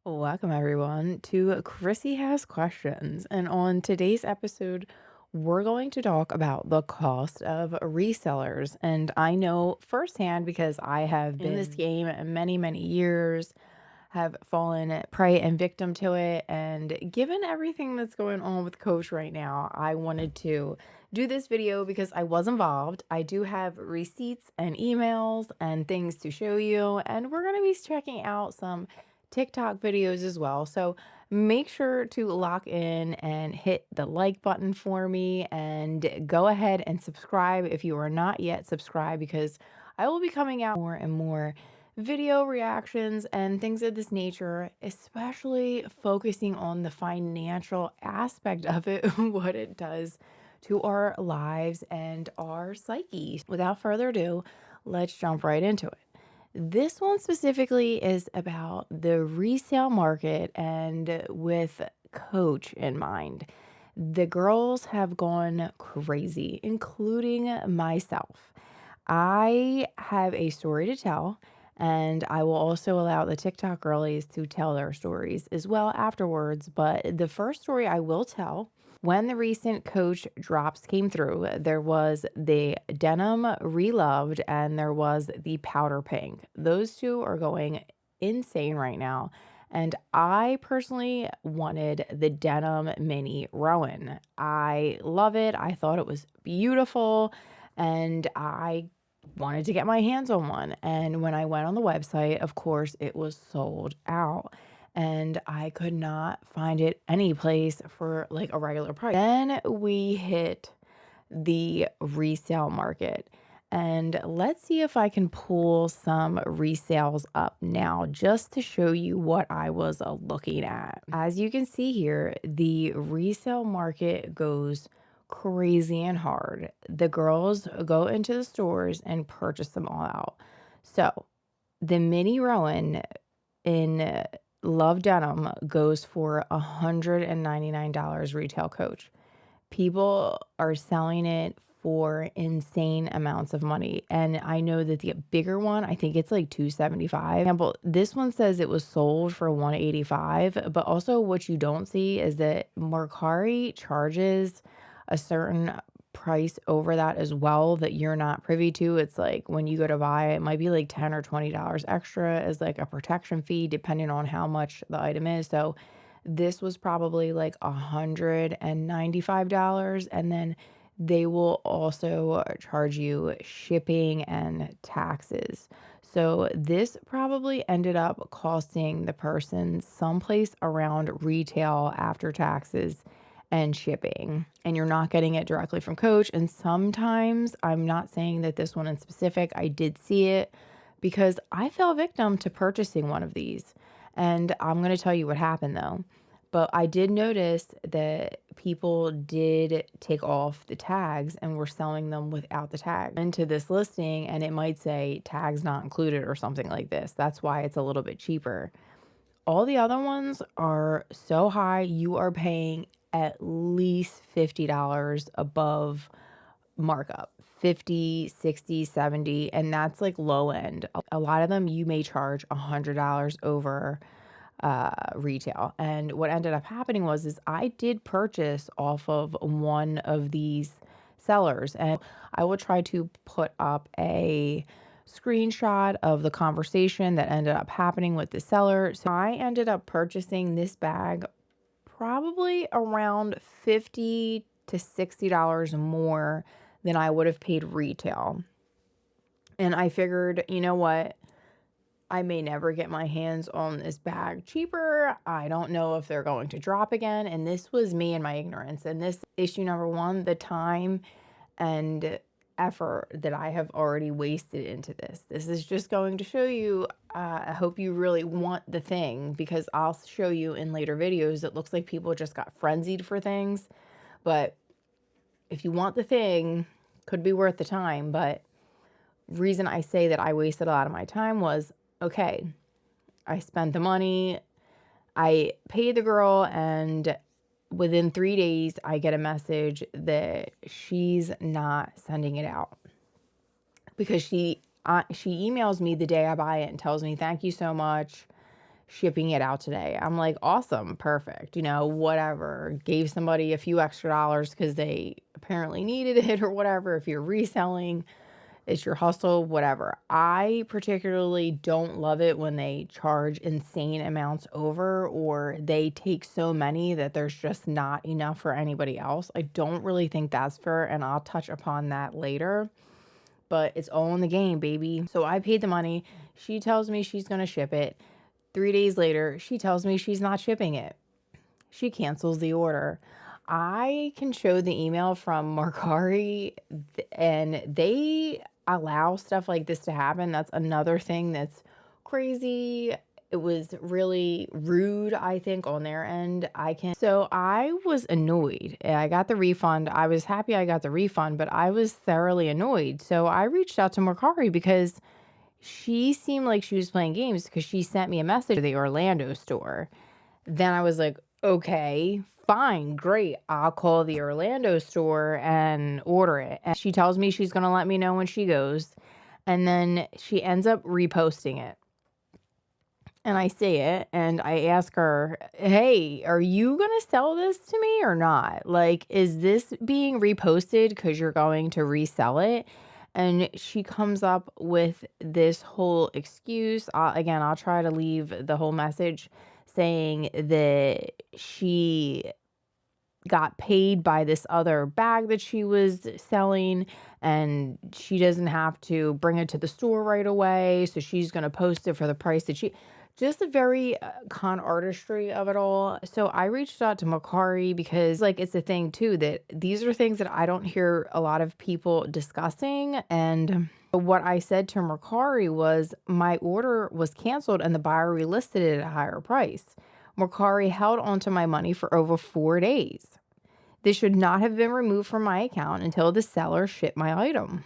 Welcome, everyone, to Chrissy Has Questions. And on today's episode, we're going to talk about the cost of resellers. And I know firsthand because I have been in this game many, many years, have fallen prey and victim to it. And given everything that's going on with Coach right now, I wanted to do this video because I was involved. I do have receipts and emails and things to show you. And we're going to be checking out some TikTok videos as well. So make sure to lock in and hit the like button for me and go ahead and subscribe if you are not yet subscribed, because I will be coming out more and more video reactions and things of this nature, especially focusing on the financial aspect of it, what it does to our lives and our psyche. Without further ado, let's jump right into it. This one specifically is about the resale market and with Coach in mind. The girls have gone crazy, including myself. I have a story to tell, and I will also allow the TikTok girlies to tell their stories as well afterwards. But the first story I will tell: when the recent Coach drops came through, there was the denim reloved and there was the powder pink. Those two are going insane right now. And I personally wanted the denim mini Rowan. I love it. I thought it was beautiful and I wanted to get my hands on one. And when I went on the website, of course, it was sold out and I could not find it any place for like a regular price. Then we hit the resale market. And let's see if I can pull some resales up now just to show you what I was looking at. As you can see here, the resale market goes crazy and hard. The girls go into the stores and purchase them all out. So the mini Rowan in Love Denim goes for $199 retail Coach. People are selling it for insane amounts of money. And I know that the bigger one, I think it's like $275. Example, this one says it was sold for $185, but also what you don't see is that Mercari charges a certain price over that as well that you're not privy to. It's like when you go to buy it might be like $10 or $20 extra as like a protection fee depending on how much the item is. So this was probably like $195, and then they will also charge you shipping and taxes. So this probably ended up costing the person someplace around retail after taxes and shipping, and you're not getting it directly from Coach. And sometimes, I'm not saying that this one in specific, I did see it because I fell victim to purchasing one of these. And I'm going to tell you what happened though. But I did notice that people did take off the tags and were selling them without the tag into this listing, and it might say tags not included or something like this. That's why it's a little bit cheaper. All the other ones are so high, you are paying at least $50 above markup. 50, 60, 70, and that's like low end. A lot of them you may charge $100 over retail. And what ended up happening is I did purchase off of one of these sellers, and I will try to put up a screenshot of the conversation that ended up happening with the seller. So I ended up purchasing this bag probably around $50 to $60 more than I would have paid retail. And I figured, you know what? I may never get my hands on this bag cheaper. I don't know if they're going to drop again. And this was me and my ignorance. And this issue number one, the time and effort that I have already wasted into this. This is just going to show you, I hope you really want the thing, because I'll show you in later videos, it looks like people just got frenzied for things. But if you want the thing, could be worth the time. But reason I say that I wasted a lot of my time was, okay, I spent the money, I paid the girl, and within 3 days, I get a message that she's not sending it out because she emails me the day I buy it and tells me, thank you so much. shipping it out today. I'm like, awesome, perfect, whatever. Gave somebody a few extra dollars because they apparently needed it or whatever. If you're reselling, it's your hustle, whatever. I particularly don't love it when they charge insane amounts over, or they take so many that there's just not enough for anybody else. I don't really think that's fair, and I'll touch upon that later. But it's all in the game, baby. So I paid the money. She tells me she's going to ship it. 3 days later, she tells me she's not shipping it. She cancels the order. I can show the email from mercari, and they allow stuff like this to happen. That's another thing that's crazy. It was really rude, I think, on their end. So I was annoyed. I got the refund. I was happy I got the refund, but I was thoroughly annoyed. So I reached out to mercari because she seemed like she was playing games, because she sent me a message to the Orlando store. Then I was like, okay, fine, great. I'll call the Orlando store and order it. And she tells me she's going to let me know when she goes. And then she ends up reposting it. And I see it and I ask her, hey, are you going to sell this to me or not? Like, is this being reposted because you're going to resell it? And she comes up with this whole excuse. Again, I'll try to leave the whole message, saying that she got paid by this other bag that she was selling, and she doesn't have to bring it to the store right away. So she's going to post it for the price that just a very con artistry of it all. So I reached out to mercari because, like, it's a thing too, that these are things that I don't hear a lot of people discussing. And what I said to mercari was my order was canceled and the buyer relisted it at a higher price. Mercari held onto my money for over 4 days. This should not have been removed from my account until the seller shipped my item.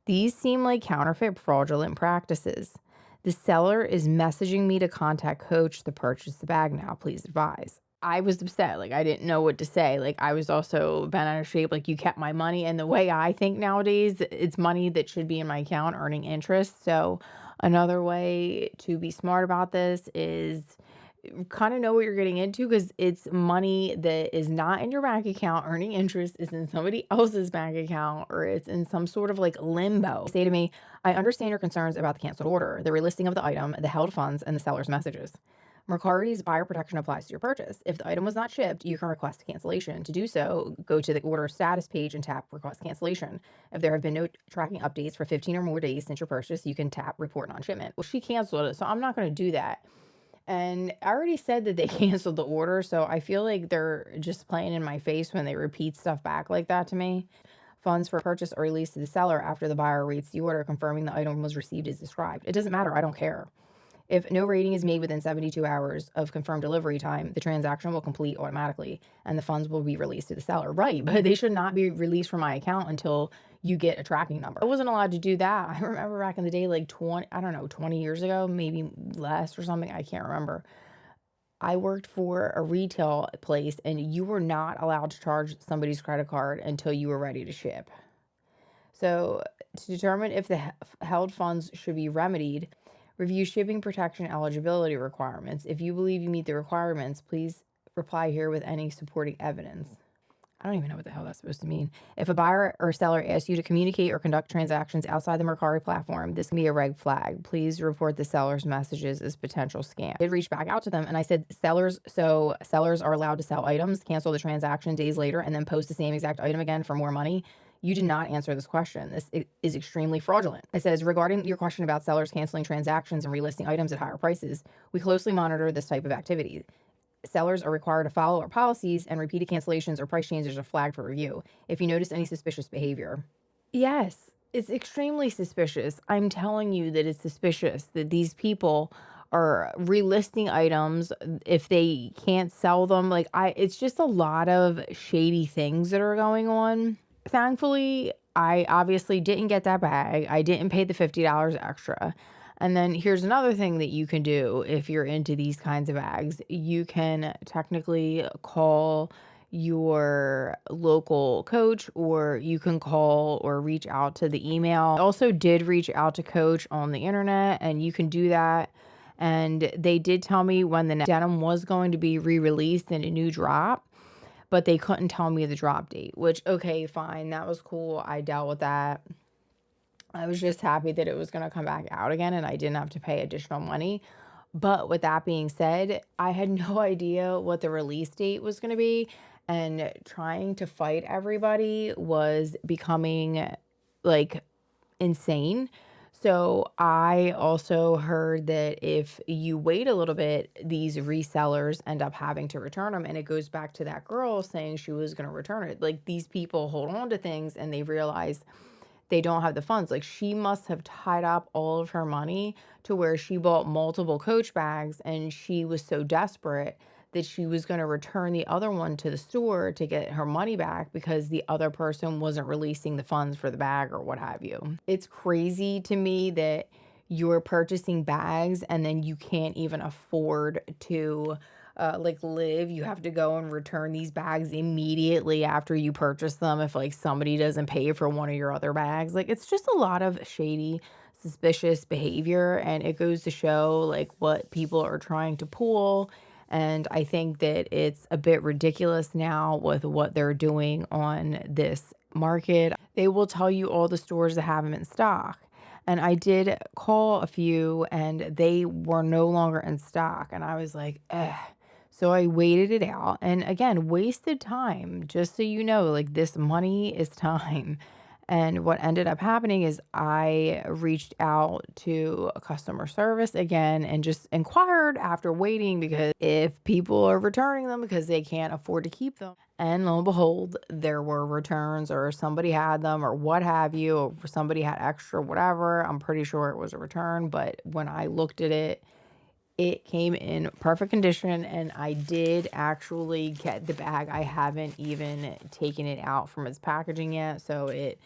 These seem like counterfeit, fraudulent practices. The seller is messaging me to contact Coach to purchase the bag now. Please advise. I was upset. Like, I didn't know what to say. Like, I was also bent out of shape. Like, you kept my money. And the way I think nowadays, it's money that should be in my account earning interest. So another way to be smart about this is kind of know what you're getting into, because it's money that is not in your bank account earning interest. It's in somebody else's bank account, or it's in some sort of like limbo. Say to me, I understand your concerns about the canceled order, the relisting of the item, the held funds, and the seller's messages. Mercari's buyer protection applies to your purchase. If the item was not shipped, you can request cancellation. To do so, go to the order status page and tap request cancellation. If there have been no tracking updates for 15 or more days since your purchase, you can tap report non-shipment. Well, she canceled it, so I'm not going to do that. And I already said that they canceled the order, so I feel like they're just playing in my face when they repeat stuff back like that to me. Funds for purchase are released to the seller after the buyer reads the order, confirming the item was received as described. It doesn't matter. I don't care. If no rating is made within 72 hours of confirmed delivery time, the transaction will complete automatically and the funds will be released to the seller. Right, but they should not be released from my account until you get a tracking number. I wasn't allowed to do that. I remember back in the day, like 20 years ago, maybe less or something. I can't remember. I worked for a retail place and you were not allowed to charge somebody's credit card until you were ready to ship. So to determine if the held funds should be remedied, review shipping protection eligibility requirements. If you believe you meet the requirements, please reply here with any supporting evidence. I don't even know what the hell that's supposed to mean. If a buyer or seller asks you to communicate or conduct transactions outside the Mercari platform, this can be a red flag. Please report the seller's messages as potential scam. I did reach back out to them and I said, sellers are allowed to sell items, cancel the transaction days later, and then post the same exact item again for more money. You did not answer this question. This is extremely fraudulent. It says, regarding your question about sellers canceling transactions and relisting items at higher prices, we closely monitor this type of activity. Sellers are required to follow our policies, and repeated cancellations or price changes are flagged for review. If you notice any suspicious behavior. Yes, it's extremely suspicious. I'm telling you that it's suspicious that these people are relisting items if they can't sell them. It's just a lot of shady things that are going on. Thankfully, I obviously didn't get that bag. I didn't pay the $50 extra. And then here's another thing that you can do if you're into these kinds of bags. You can technically call your local coach, or you can call or reach out to the email. I also did reach out to Coach on the internet, and you can do that. And they did tell me when the denim was going to be re-released in a new drop, but they couldn't tell me the drop date, which, okay, fine. That was cool. I dealt with that. I was just happy that it was going to come back out again and I didn't have to pay additional money. But with that being said, I had no idea what the release date was going to be. And trying to fight everybody was becoming like insane. So I also heard that if you wait a little bit, these resellers end up having to return them. And it goes back to that girl saying she was going to return it. Like, these people hold on to things and they realize they don't have the funds. Like, she must have tied up all of her money to where she bought multiple Coach bags, and she was so desperate that she was going to return the other one to the store to get her money back because the other person wasn't releasing the funds for the bag or what have you. It's crazy to me that you're purchasing bags and then you can't even afford to like live. You have to go and return these bags immediately after you purchase them if like somebody doesn't pay for one of your other bags. Like, it's just a lot of shady, suspicious behavior, and it goes to show like what people are trying to pull. And I think that it's a bit ridiculous now with what they're doing on this market. They will tell you all the stores that have them in stock. And I did call a few and they were no longer in stock. And I was like, eh. So I waited it out and again, wasted time. Just so you know, like, this money is time. And what ended up happening is I reached out to a customer service again and just inquired after waiting because if people are returning them because they can't afford to keep them. And lo and behold, there were returns or somebody had them or what have you, or somebody had extra, whatever. I'm pretty sure it was a return, but when I looked at it, it came in perfect condition and I did actually get the bag. I haven't even taken it out from its packaging yet, so it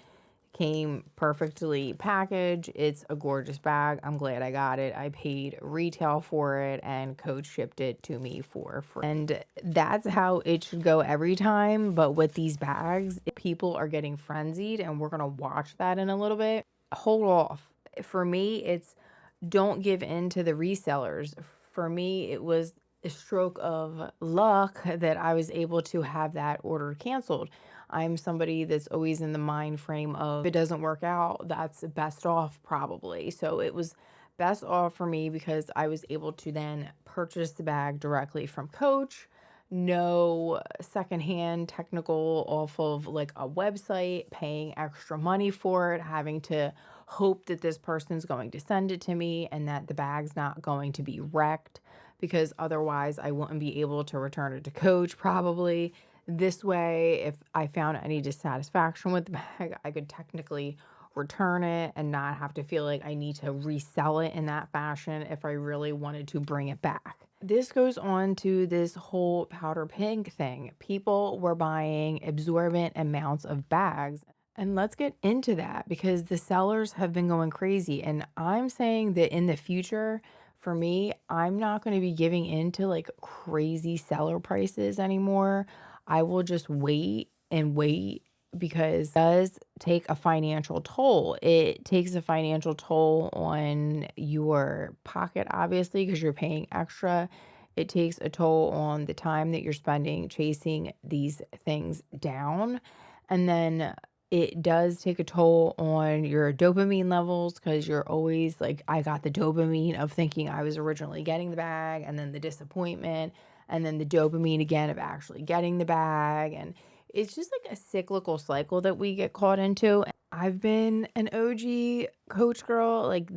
came perfectly packaged. It's a gorgeous bag. I'm glad I got it. I paid retail for it and Coach shipped it to me for free. And that's how it should go every time. But with these bags, people are getting frenzied and we're going to watch that in a little bit. Hold off. For me, it's don't give in to the resellers. For me, it was a stroke of luck that I was able to have that order canceled. I'm somebody that's always in the mind frame of if it doesn't work out, that's best off probably. So it was best off for me because I was able to then purchase the bag directly from Coach. No secondhand technical off of like a website, paying extra money for it, having to hope that this person's going to send it to me and that the bag's not going to be wrecked because otherwise I wouldn't be able to return it to Coach probably. This way, if I found any dissatisfaction with the bag, I could technically return it and not have to feel like I need to resell it in that fashion if I really wanted to bring it back. This goes on to this whole powder pink thing. People were buying exorbitant amounts of bags. And let's get into that because the sellers have been going crazy. And I'm saying that in the future, for me, I'm not going to be giving into like crazy seller prices anymore. I will just wait and wait because it does take a financial toll. It takes a financial toll on your pocket, obviously, because you're paying extra. It takes a toll on the time that you're spending chasing these things down. And then it does take a toll on your dopamine levels because you're always like, I got the dopamine of thinking I was originally getting the bag, and then the disappointment, and then the dopamine again of actually getting the bag. And it's just like a cyclical cycle that we get caught into. I've been an OG Coach girl. Like,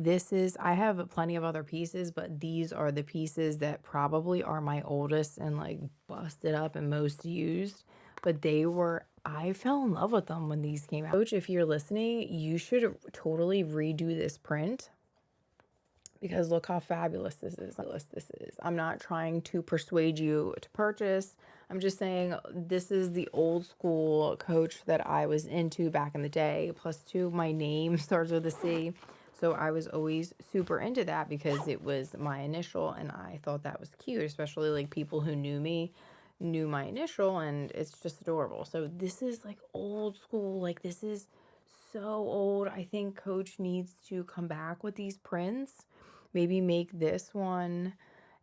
I have plenty of other pieces, but these are the pieces that probably are my oldest and like busted up and most used. But I fell in love with them when these came out. Coach, if you're listening, you should totally redo this print because look how fabulous this is. I'm not trying to persuade you to purchase. I'm just saying this is the old school Coach that I was into back in the day. Plus two, my name starts with a C. So I was always super into that because it was my initial and I thought that was cute, especially like people who knew my initial, and it's just adorable. So this is like old school. Like, this is so old. I think Coach needs to come back with these prints Maybe make this one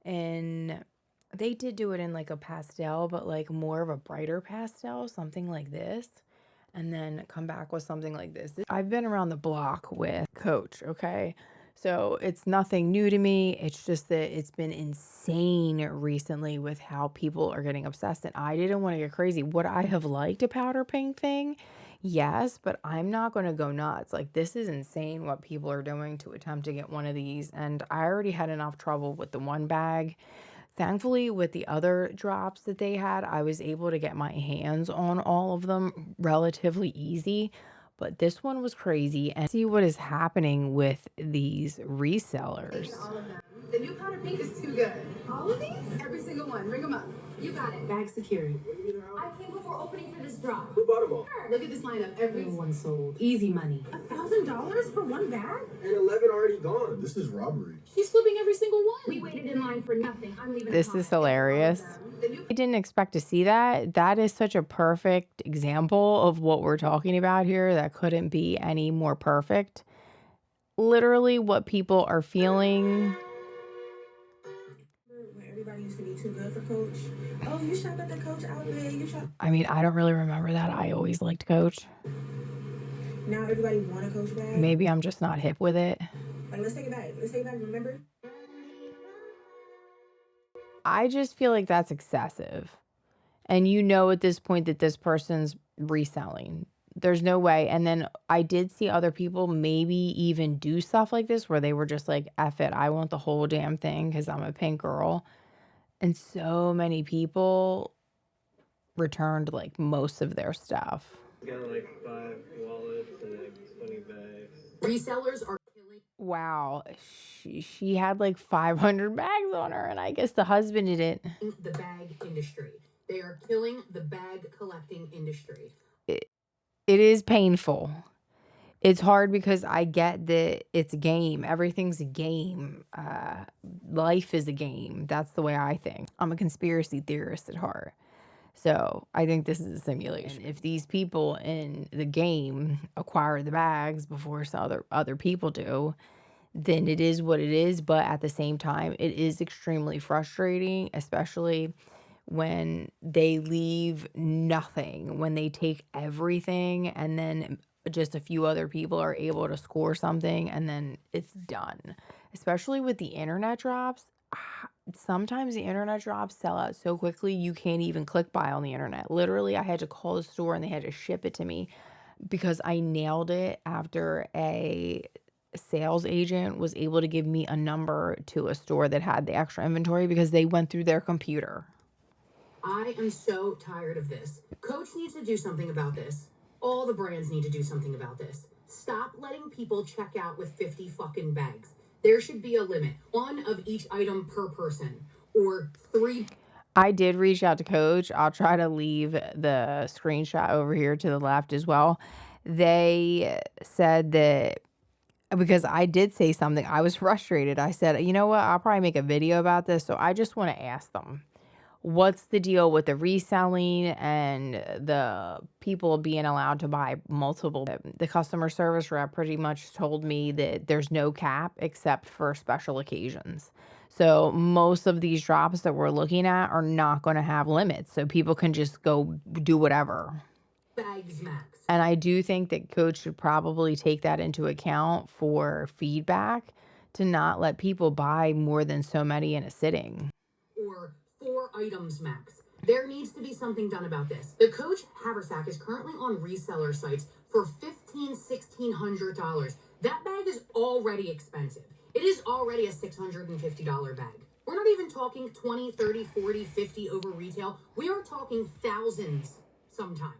in, they did do it in like a pastel, but like more of a brighter pastel, something like this. And then come back with something like this. I've been around the block with Coach, okay? So it's nothing new to me. It's just that it's been insane recently with how people are getting obsessed. And I didn't want to get crazy. Would I have liked a powder pink thing? Yes, but I'm not going to go nuts. Like, this is insane what people are doing to attempt to get one of these. And I already had enough trouble with the one bag. Thankfully, with the other drops that they had, I was able to get my hands on all of them relatively easy. But this one was crazy. And see what is happening with these resellers. All of them. The new powder pink is too good. All of these? Every single one. Ring them up. You got it. Bag secured. I came before opening for this drop. Who bought them all? Look at this lineup. Everyone sold. Easy money. $1,000 for one bag? And 11 already gone. This is robbery. She's flipping every single one. We waited in line for nothing. I'm leaving. This is hilarious. I didn't expect to see that. That is such a perfect example of what we're talking about here. That couldn't be any more perfect. Literally what people are feeling. Everybody used to be too good for Coach. Oh, you shop at the Coach outlet. You shop. I mean, I don't really remember that. I always liked Coach. Now everybody want a Coach bag. Maybe I'm just not hip with it. Like, let's take it back. Let's take it back. Remember? I just feel like that's excessive. And you know at this point that this person's reselling. There's no way. And then I did see other people maybe even do stuff like this where they were just like, F it, I want the whole damn thing because I'm a pink girl. And so many people returned like most of their stuff. Got like 5 wallets and like 20 bags. Resellers are killing. Wow. She had like 500 bags on her, and I guess the husband didn't. The bag industry. They are killing the bag collecting industry. It is painful. It's hard because I get that it's a game. Everything's a game. Life is a game. That's the way I think. I'm a conspiracy theorist at heart. So I think this is a simulation. If these people in the game acquire the bags before some other people do, then it is what it is. But at the same time, it is extremely frustrating, especially when they leave nothing, when they take everything and then just a few other people are able to score something and then it's done. Especially with the internet drops. Sometimes the internet drops sell out so quickly you can't even click buy on the internet. Literally, I had to call the store and they had to ship it to me because I nailed it after a sales agent was able to give me a number to a store that had the extra inventory because they went through their computer. I am so tired of this. Coach needs to do something about this. All the brands need to do something about this. Stop letting people check out with 50 fucking bags. There should be a limit. 1 of each item per person. Or 3. I did reach out to Coach. I'll try to leave the screenshot over here to the left as well. They said that because I did say something, I was frustrated. I said, you know what? I'll probably make a video about this. So I just want to ask them. What's the deal with the reselling and the people being allowed to buy multiple? The customer service rep pretty much told me that there's no cap except for special occasions. So most of these drops that we're looking at are not going to have limits. So people can just go do whatever. Bags max. And I do think that Coach should probably take that into account for feedback to not let people buy more than so many in a sitting. Or 4 items max. There needs to be something done about this. The Coach haversack is currently on reseller sites for $1,600. That bag is already expensive. It is already a $650 bag. We're not even talking 20, 30, 40, 50 over retail. We are talking thousands sometimes.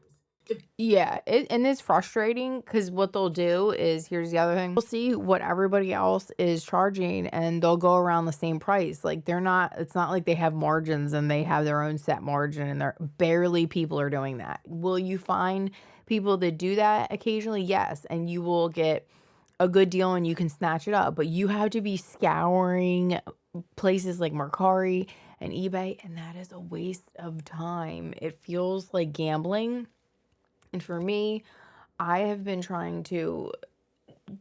Yeah, and it's frustrating because what they'll do is, here's the other thing. They'll see what everybody else is charging and they'll go around the same price. Like it's not like they have margins and they have their own set margin and they're barely people are doing that. Will you find people that do that occasionally? Yes, and you will get a good deal and you can snatch it up. But you have to be scouring places like Mercari and eBay, and that is a waste of time. It feels like gambling. And for me, I have been trying to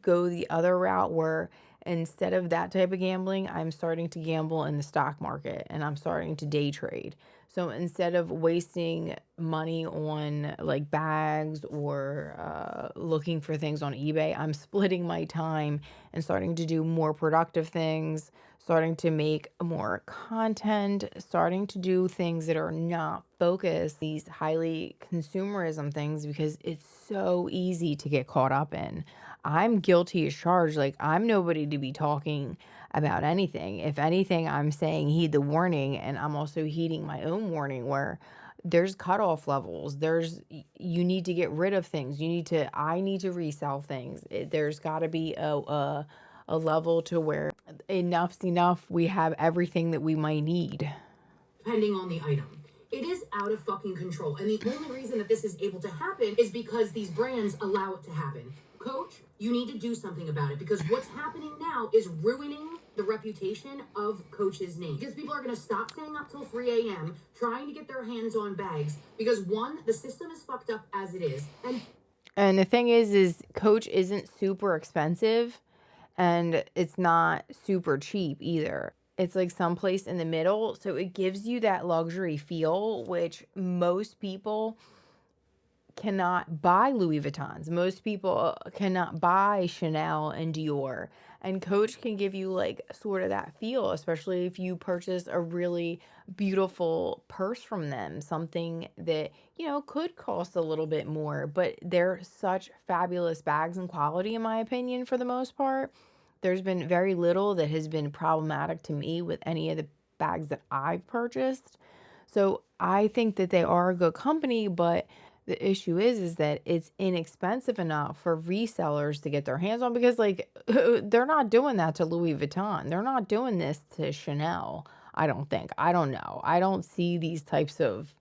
go the other route where instead of that type of gambling, I'm starting to gamble in the stock market and I'm starting to day trade. So instead of wasting money on like bags or looking for things on eBay, I'm splitting my time and starting to do more productive things, starting to make more content, starting to do things that are not focused, these highly consumerism things, because it's so easy to get caught up in. I'm guilty as charged. Like, I'm nobody to be talking about anything. If anything, I'm saying heed the warning, and I'm also heeding my own warning where there's cutoff levels. You need to get rid of things. I need to resell things. There's got to be a level to where enough's enough. We have everything that we might need. Depending on the item. It is out of fucking control. And the only reason that this is able to happen is because these brands allow it to happen. Coach, you need to do something about it, because what's happening now is ruining the reputation of Coach's name. Because people are going to stop staying up till 3 a.m. trying to get their hands on bags because, one, the system is fucked up as it is. And the thing is Coach isn't super expensive and it's not super cheap either. It's like someplace in the middle. So it gives you that luxury feel, which most people cannot buy Louis Vuittons. Most people cannot buy Chanel and Dior. And Coach can give you like sort of that feel, especially if you purchase a really beautiful purse from them, something that, could cost a little bit more, but they're such fabulous bags and quality, in my opinion, for the most part. There's been very little that has been problematic to me with any of the bags that I've purchased. So I think that they are a good company, but the issue is that it's inexpensive enough for resellers to get their hands on, because like they're not doing that to Louis Vuitton. They're not doing this to Chanel. I don't think. I don't know. I don't see these types of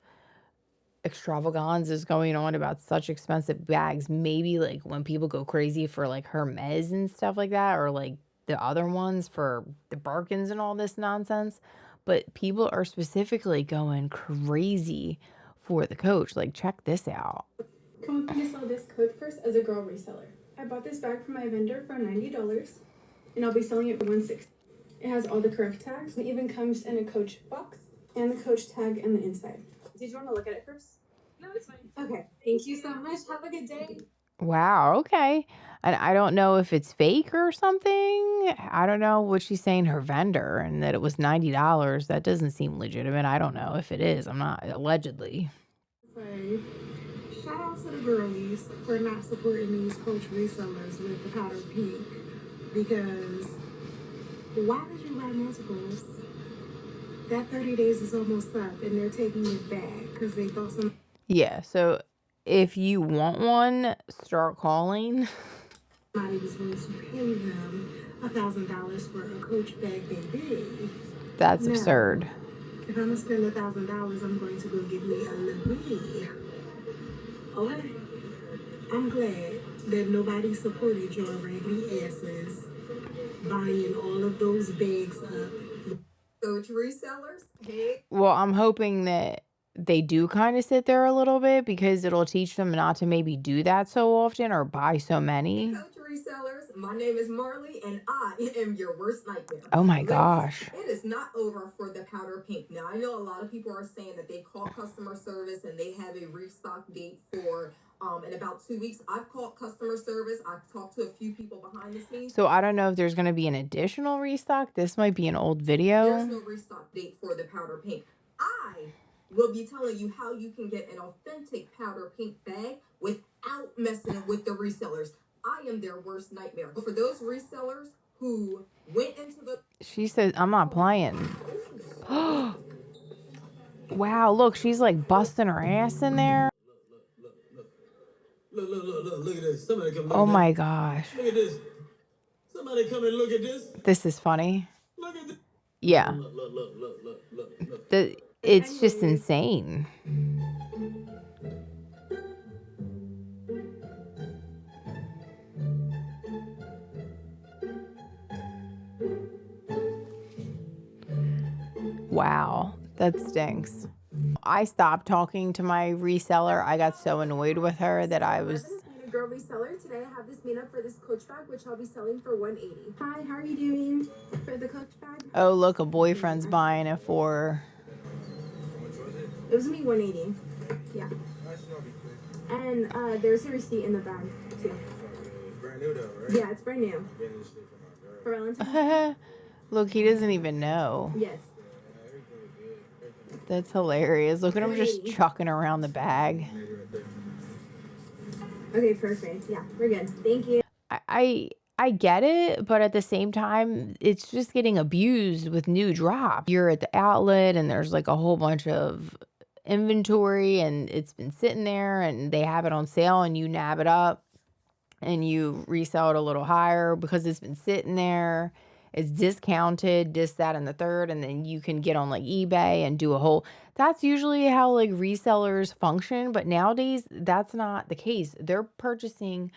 extravaganzas going on about such expensive bags. Maybe like when people go crazy for like Hermes and stuff like that, or like the other ones for the Birkins and all this nonsense. But people are specifically going crazy for the Coach. Like, check this out. Come with me to sell this coat first as a girl reseller. I bought this bag from my vendor for $90, and I'll be selling it for $160. It has all the correct tags. It even comes in a Coach box and the Coach tag in the inside. Did you want to look at it first? No, it's fine. Okay. Thank you so much. Have a good day. Wow, okay. And I don't know if it's fake or something. I don't know what she's saying, her vendor, and that it was $90. That doesn't seem legitimate. I don't know if it is. I'm not, allegedly. Say, shout out to the girlies for not supporting these Coach resellers with the powder pink, because why did you buy multiples? That 30 days is almost up and they're taking it back because they thought Yeah, so if you want one, start calling. somebody was going to pay them $1,000 for a Coach bag, baby. That's No. absurd. If I'm gonna spend $1,000, I'm going to go get me a Louis. Okay. I'm glad that nobody supported your raggedy asses buying all of those bags up. Coach resellers, hey. Well, I'm hoping that they do kind of sit there a little bit, because it'll teach them not to maybe do that so often or buy so many. Coach resellers, my name is Marley, and I am your worst nightmare. Oh my Ladies, gosh. it is not over for the powder pink. Now, I know a lot of people are saying that they called customer service and they have a restock date for in about 2 weeks. I've called customer service. I've talked to a few people behind the scenes. So I don't know if there's going to be an additional restock. This might be an old There's video. no restock date for the powder pink. I will be telling you how you can get an authentic powder pink bag without messing with the resellers. I am their worst nightmare. But for those resellers who went into the... She says, I'm not playing. Wow, look, she's like busting her ass in there. Look at this. Somebody come look Oh at my this. gosh. Look at this. Somebody come and look at this. This is funny. Look at this. Yeah. Look. It's just insane. Wow, that stinks. I stopped talking to my reseller. I got so annoyed with her that I was... Girl reseller, today I have this meetup for this Coach bag, which I'll be selling for $180. Hi, how are you doing for the Coach bag? Oh, look, a boyfriend's buying it for. It was me $180. Yeah. And there's a receipt in the bag too. Brand new though, right? Yeah, it's brand new. Getting this shit from my girl. For Valentine's. Look, he doesn't even know. Yes. That's hilarious. Look at him just chucking around the bag. Okay, perfect. Yeah, we're good. Thank you. I get it, but at the same time, it's just getting abused with new drops. You're at the outlet and there's like a whole bunch of inventory and it's been sitting there and they have it on sale and you nab it up and you resell it a little higher because it's been sitting there. It's discounted, this, that, and the third, and then you can get on like eBay and do a whole. That's usually how like resellers function, but nowadays that's not the case. They're purchasing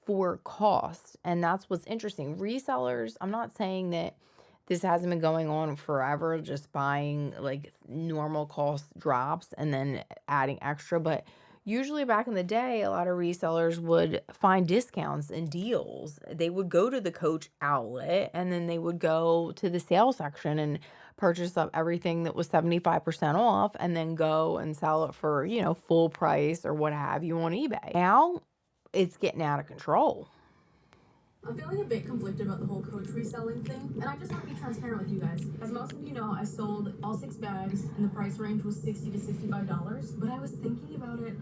for cost, and that's what's interesting. Resellers, I'm not saying that this hasn't been going on forever, just buying like normal cost drops and then adding extra, but usually back in the day, a lot of resellers would find discounts and deals. They would go to the Coach outlet and then they would go to the sale section and purchase up everything that was 75% off and then go and sell it for, full price or what have you on eBay. Now it's getting out of control. I'm feeling a bit conflicted about the whole Coach reselling thing, and I just want to be transparent with you guys. As most of you know, I sold all 6 bags, and the price range was $60 to $65. But I was thinking about it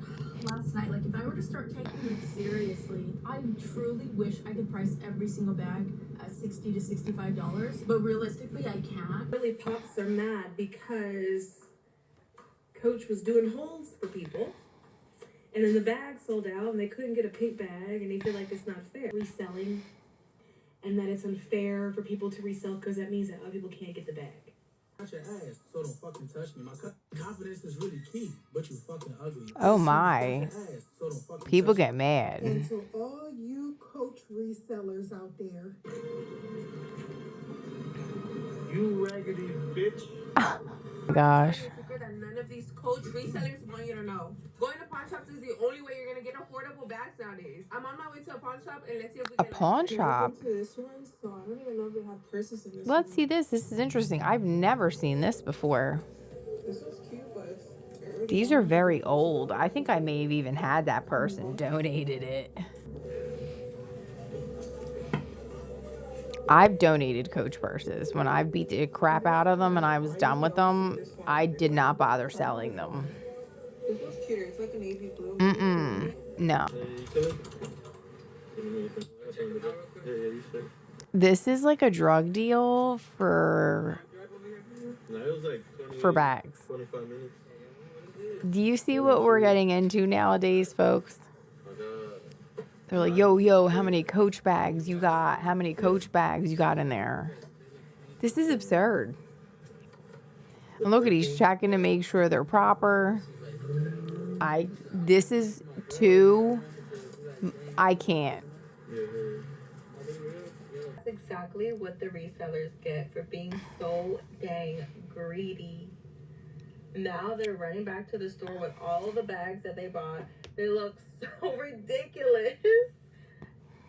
last night. Like, if I were to start taking this seriously, I truly wish I could price every single bag at $60 to $65. But realistically, I can't. Really, pops are mad because Coach was doing holes for people. And then the bag sold out and they couldn't get a pink bag and they feel like it's not fair. Reselling, and that it's unfair for people to resell because that means that other people can't get the bag. Touch your ass, so don't fucking touch me. My confidence is really key, but you fucking ugly. Oh my. People get mad. And to all you Coach resellers out there, You raggedy bitch. Gosh. That none of these Coach resellers want you to know. Going to pawn shops is the only way you're gonna get affordable bags nowadays. I'm on my way to a pawn shop and let's see if we A can. pawn shop? to this one, so I don't even know if they have purses in this Let's one. see this. This is interesting. I've never seen this before. This is cute, but it's very These are very old. I think I may have even had that person donated it. I've donated Coach purses. When I beat the crap out of them and I was done with them, I did not bother selling them. This one's cuter. It's like a navy blue. No. You should. This is like a drug deal for No, it was like 20, bags. 25 minutes. Do you see what we're getting into nowadays, folks? My God. They're like, yo, how many Coach bags you got? How many Coach bags you got in there? This is absurd. And look at he's checking to make sure they're proper. This is too, I can't. That's exactly what the resellers get for being so dang greedy. Now they're running back to the store with all of the bags that they bought. They look so ridiculous.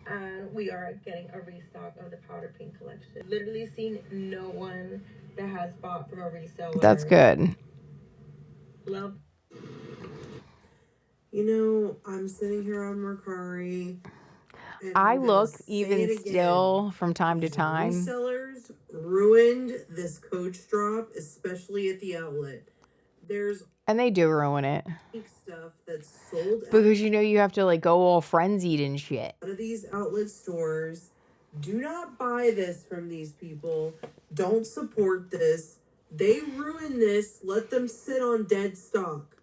And we are getting a restock of the powder pink collection. Literally seen no one that has bought from a reseller. That's good. Love. You know, I'm sitting here on Mercari. And I I'm gonna look say even it again. still from time to These time. Resellers ruined this Coach drop, especially at the outlet. There's And they do ruin it. pink stuff that's sold out Because you have to like go all frenzied and shit. of these outlet stores. Do not buy this from these people. Don't support this. They ruin this. Let them sit on dead stock.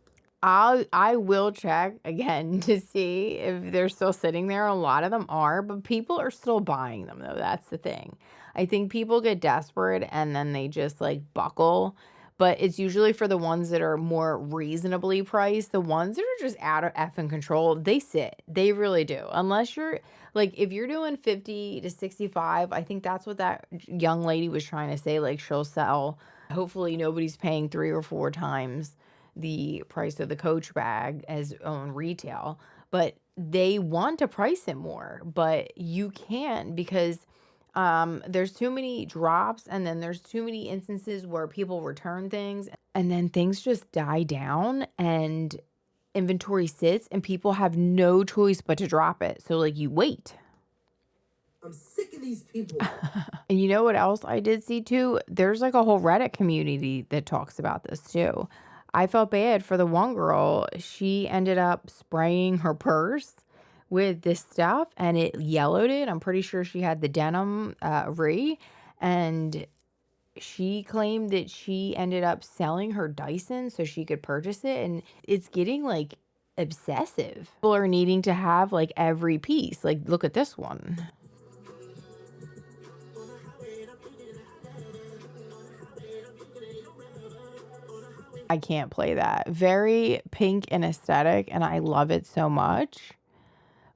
I will check again to see if they're still sitting there. A lot of them are, but people are still buying them though. That's the thing. I think people get desperate and then they just like buckle. But it's usually for the ones that are more reasonably priced. The ones that are just out of effing control, they sit. They really do. Unless you're like, if you're doing 50 to 65, I think that's what that young lady was trying to say. Like she'll sell. Hopefully nobody's paying 3 or 4 times the price of the Coach bag as on retail. but they want to price it more, but you can't because there's too many drops, and then there's too many instances where people return things, and then things just die down and inventory sits and people have no choice but to drop it. So like you wait. I'm sick of these people. And you know what else I did see too? There's like a whole Reddit community that talks about this too. I felt bad for the one girl. She ended up spraying her purse with this stuff and it yellowed it. I'm pretty sure she had the denim and she claimed that she ended up selling her Dyson so she could purchase it, and it's getting like obsessive. People are needing to have like every piece. Like look at this one. I can't play that. Very pink and aesthetic, and I love it so much.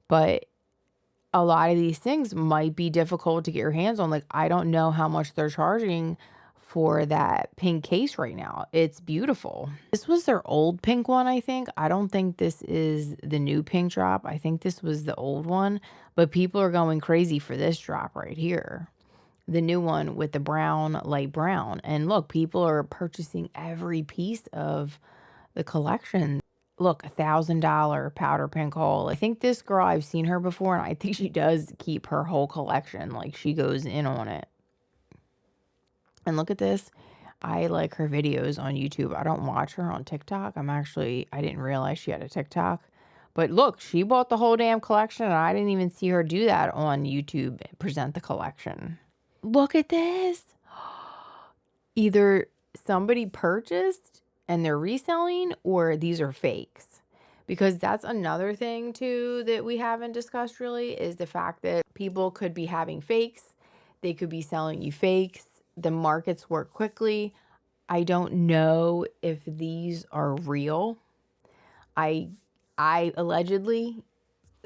But a lot of these things might be difficult to get your hands on. Like, I don't know how much they're charging for that pink case right now. It's beautiful. This was their old pink one, I think. I don't think this is the new pink drop. I think this was the old one, but people are going crazy for this drop right here. The new one with the brown, light brown. And look, people are purchasing every piece of the collection. Look, $1,000 powder pink hole. I think this girl, I've seen her before, and I think she does keep her whole collection. Like, she goes in on it. And look at this. I like her videos on YouTube. I don't watch her on TikTok. I didn't realize she had a TikTok. But look, she bought the whole damn collection, and I didn't even see her do that on YouTube, present the collection. Look at this. Either somebody purchased and they're reselling, or these are fakes. Because that's another thing too that we haven't discussed really, is the fact that people could be having fakes. They could be selling you fakes. The markets work quickly. I don't know if these are real. I allegedly,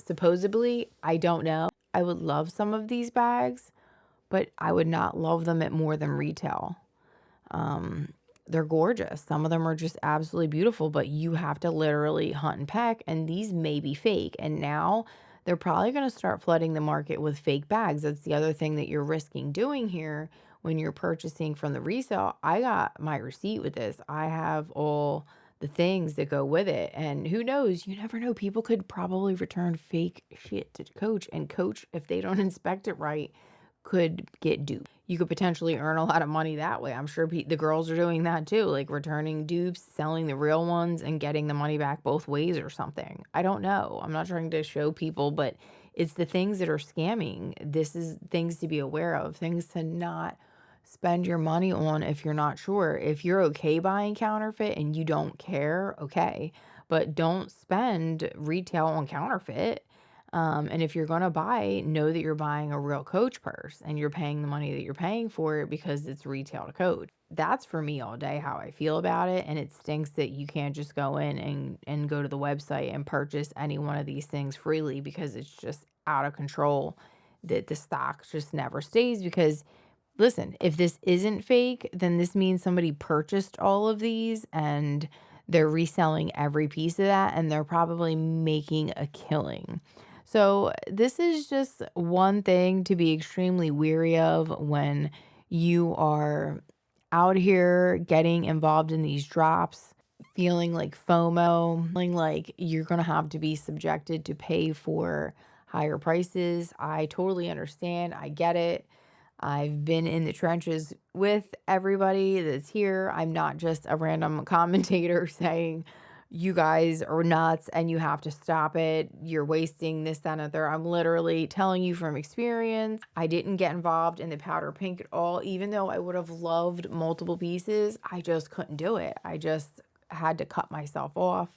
supposedly, I don't know. I would love some of these bags, but I would not love them at more than retail. They're gorgeous. Some of them are just absolutely beautiful, but you have to literally hunt and peck, and these may be fake. And now they're probably going to start flooding the market with fake bags. That's the other thing that you're risking doing here when you're purchasing from the resale. I got my receipt with this. I have all the things that go with it. And who knows? You never know. People could probably return fake shit to Coach, and Coach, if they don't inspect it right, could get duped. You could potentially earn a lot of money that way. I'm sure the girls are doing that too, like returning dupes, selling the real ones, and getting the money back both ways or something. I don't know. I'm not trying to show people, but it's the things that are scamming. This is things to be aware of, things to not spend your money on if you're not sure. If you're okay buying counterfeit and you don't care, okay, but don't spend retail on counterfeit. And if you're going to buy, know that you're buying a real Coach purse and you're paying the money that you're paying for it because it's retail to Coach. That's for me all day how I feel about it. And it stinks that you can't just go in and go to the website and purchase any one of these things freely, because it's just out of control, that the stock just never stays. Because listen, if this isn't fake, then this means somebody purchased all of these and they're reselling every piece of that, and they're probably making a killing. So this is just one thing to be extremely weary of when you are out here getting involved in these drops, feeling like FOMO, feeling like you're going to have to be subjected to pay for higher prices. I totally understand. I get it. I've been in the trenches with everybody that's here. I'm not just a random commentator saying, you guys are nuts and you have to stop it. You're wasting this, that, and the third. I'm literally telling you from experience. I didn't get involved in the powder pink at all. Even though I would have loved multiple pieces, I just couldn't do it. I just had to cut myself off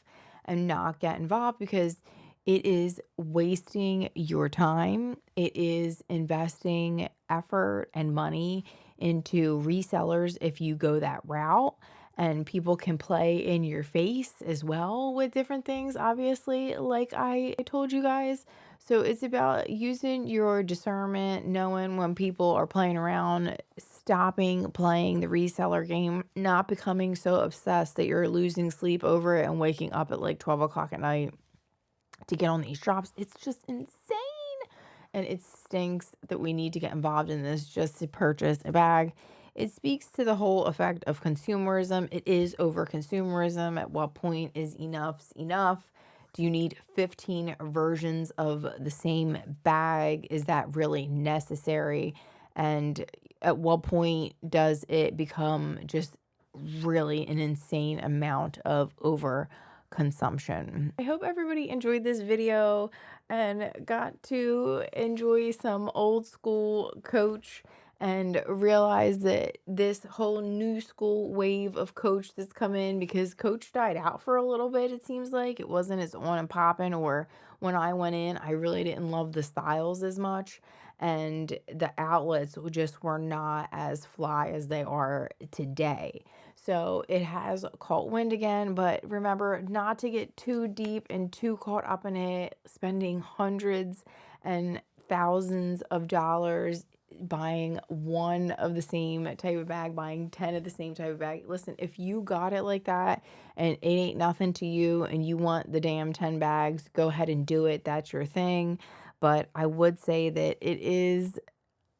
and not get involved, because it is wasting your time. It is investing effort and money into resellers if you go that route. And people can play in your face as well with different things, obviously, like I told you guys. So it's about using your discernment, knowing when people are playing around, stopping playing the reseller game, not becoming so obsessed that you're losing sleep over it and waking up at like 12 o'clock at night to get on these drops. It's just insane. And it stinks that we need to get involved in this just to purchase a bag. It speaks to the whole effect of consumerism. It is over consumerism. At what point is enough's enough? Do you need 15 versions of the same bag? Is that really necessary? And at what point does it become just really an insane amount of overconsumption? I hope everybody enjoyed this video and got to enjoy some old school Coach and realize that this whole new school wave of Coach that's come in, because Coach died out for a little bit, it seems like. It wasn't as on and popping, or when I went in, I really didn't love the styles as much. And the outlets just were not as fly as they are today. So it has caught wind again, but remember not to get too deep and too caught up in it, spending hundreds and thousands of dollars buying one of the same type of bag, buying 10 of the same type of bag. Listen, if you got it like that and it ain't nothing to you and you want the damn 10 bags, go ahead and do it. That's your thing. But I would say that it is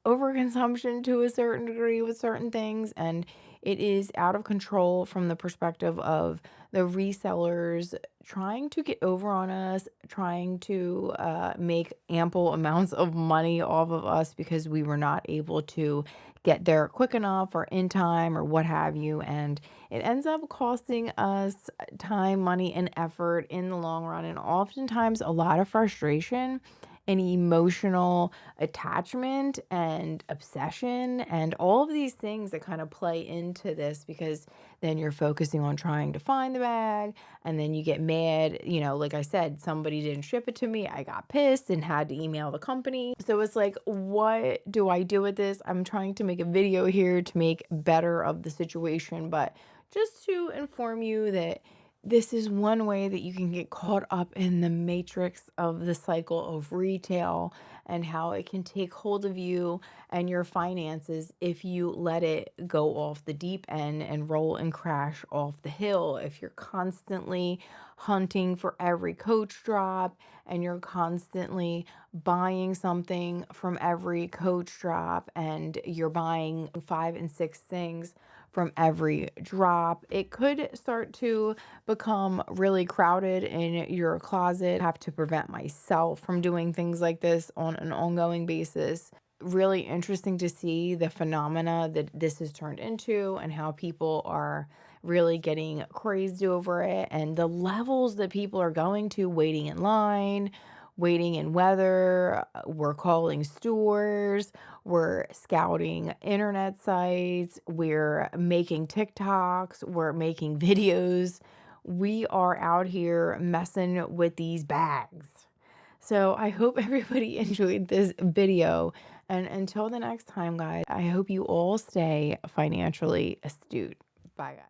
overconsumption to a certain degree with certain things, and it is out of control from the perspective of the resellers trying to get over on us, trying to make ample amounts of money off of us because we were not able to get there quick enough or in time or what have you. And it ends up costing us time, money, and effort in the long run, and oftentimes a lot of frustration and emotional attachment and obsession and all of these things that kind of play into this, because then you're focusing on trying to find the bag and then you get mad. Like I said, somebody didn't ship it to me. I got pissed and had to email the company. So it's like, what do I do with this? I'm trying to make a video here to make better of the situation, but just to inform you that this is one way that you can get caught up in the matrix of the cycle of retail and how it can take hold of you and your finances if you let it go off the deep end and roll and crash off the hill. If you're constantly hunting for every Coach drop and you're constantly buying something from every Coach drop and you're buying 5 and 6 things from every drop, it could start to become really crowded in your closet. I have to prevent myself from doing things like this on an ongoing basis. Really interesting to see the phenomena that this has turned into and how people are really getting crazed over it, and the levels that people are going to, waiting in line, waiting in weather. We're calling stores, we're scouting internet sites, we're making TikToks, we're making videos. We are out here messing with these bags. So I hope everybody enjoyed this video. And until the next time, guys, I hope you all stay financially astute. Bye, guys.